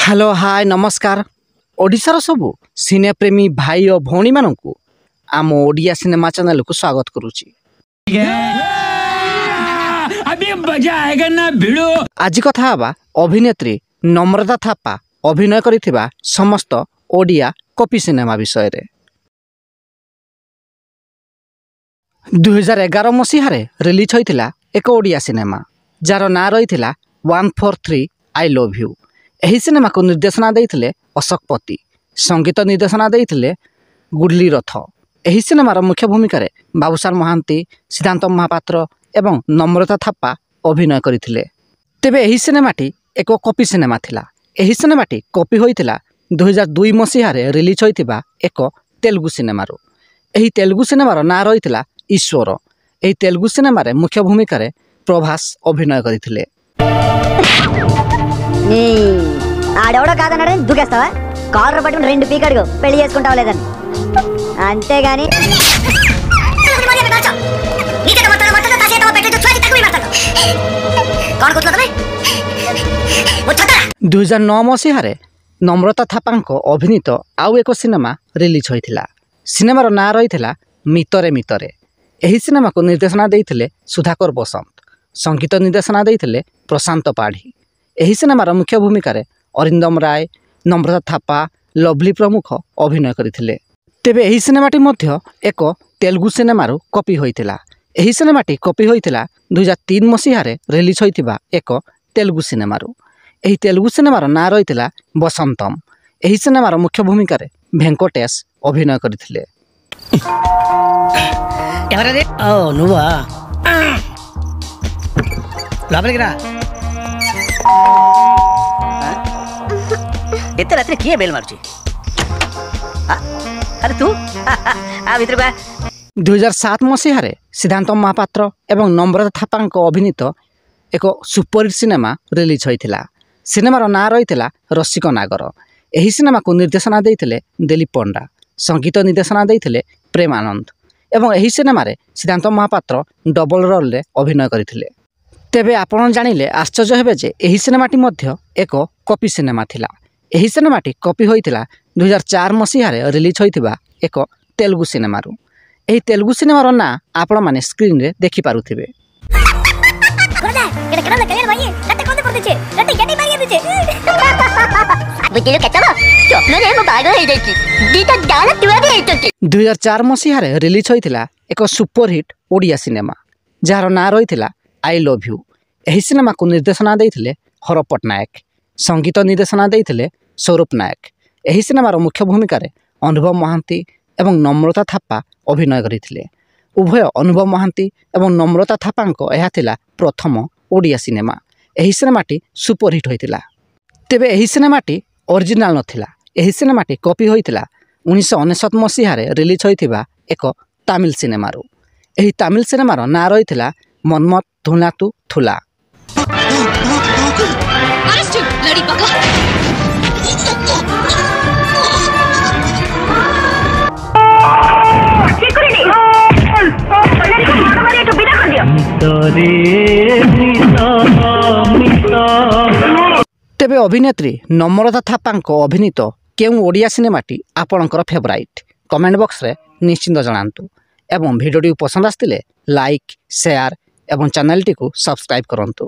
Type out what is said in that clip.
Hello hi नमस्कार ओडिशार सबु सिने प्रेमी भाई और भौणी मानू आम ओडिया सिनेमा चैनल को स्वागत करुच्ची। अभी मजा आएगा ना भिड़ो। आज कथा हवा अभिनेत्री नम्रता थापा अभिनय करिथिबा समस्त ओडिया कॉपी सिनेमा विषय रे। 2011 मसीह रिलीज होइथिला एक ओडिया सिनेमा जार ना रही 143 आई लव यू। यही सिनेमा को निर्देशना देइथिले अशोक पति, संगीत निर्देशना देइथिले गुडली रथ। यही सिनेमार मुख्य भूमिका रे बाबूसार महांती, सिद्धांत महापात्र एवं नम्रता थापा अभिनय करथिले। तेबे यही सिनेमाटी एक कॉपी सिनेमा थिला। यही सिनेमाटी कॉपी होइथिला 2002 मसीह रिलीज होइथिबा एक तेलुगु सिनेमारो। यही तेलुगु सिनेमार ना रही ईश्वर। यही तेलुगु सिनेमार मुख्य भूमिका रे प्रभास अभिनय करथिले। ఆడెవడో కాదన్నాడని దూకేస్తావా? కాలర్ పట్టుకుని 2 పీకడుగు పెళ్లి చేసుకుంటావు లేదని అంతేగాని दुई 2009 मसीह नम्रता थापा अभिनीत आउ एक सिनेमा रिलीज होइथिला। सिनेमार ना रही मितरे मितरे। यही सिनेमा को निर्देशना देइथिले सुधाकर बसंत, संगीत निर्देशना देइथिले प्रशांत पाढ़ी। यही सिनेमार मुख्य भूमिका रे अरिंदम राय, नम्रता थापा, लवली प्रमुख अभिनय करथिले। तेबे यही सिनेमाटी मध्य एक तेलुगु सिनेमारू कॉपी होइथिला। यही सिनेमाटी कॉपी होइथिला 2003 मसीह रिलीज होइथिबा एक तेलुगु सिनेमारू। यही तेलुगु सिनेमार ना रही बसंतम। यही सिनेमार मुख्य भूमिका रे वेंकटेश अभिनय करथिले। एते रात्रि किए बेल मारछि? अरे तू आ भीतर बा। 2007 मसीह सिद्धांत महापात्र एवं नम्रता थापा अभिनीत एक सुपरहिट सिनेमा रिलीज होइथिला। सिनेमार ना रही रसिक नागर। यही सिनेमा को निर्देशना देइथिले दिलीप पंडा, संगीत निर्देशना देइथिले प्रेमानंद एवं यही सिनेमा सिद्धांत महापात्र डबल रोल रे अभिनय करथिले। तेबे आपण जानिले आश्चर्य हेबे जे यही सिनेमाटी मध्य एक कॉपी सिनेमा थिला। यही सिनेमाटी कॉपी होइथिला 2004 मसीह रिलीज होइथिबा एक तेलुगु सिनेमारू। यही तेलुगु सिनेमार ना आपण माने स्क्रीन रे देखि पारुथिबे। दुई 2004 मसीह रिलीज होइथिला एक सुपरहिट ओडिया सिनेमा जार ना रही आई लव यू। यही सिनेमा को निर्देशना देइथिले हर पट्टनायक, संगीत निर्देशना देइथिले सौरभ नायक। यही सिनेमार मुख्य भूमिका रे अनुभव महांती एवं नम्रता थापा अभिनय करथिले। उभय अनुभव महांती एवं नम्रता थापा यह थिला प्रथम ओडिया सिनेमा। यही सिनेमाटी सुपरहिट होइथिला। तेबे यही सिनेमाटी ओरिजिनल नथिला। यही सिनेमाटी कॉपी होइथिला 1999 मसीह रिलीज होइथिबा एक तमिल सिनेमारू। यही तमिल सिनेमार ना रही मनमत धुनातु थुला। तेबे अभिनेत्री नम्रता थापा अभिनीत केउ ओडिया सिनेमाटी आपणकर फेवराइट कमेंट बॉक्स रे निश्चिंत जणांतु एवं भिडियोटी पसंद आस्तिले लाइक, शेयर एवं चैनल टी को सब्सक्राइब करंतु।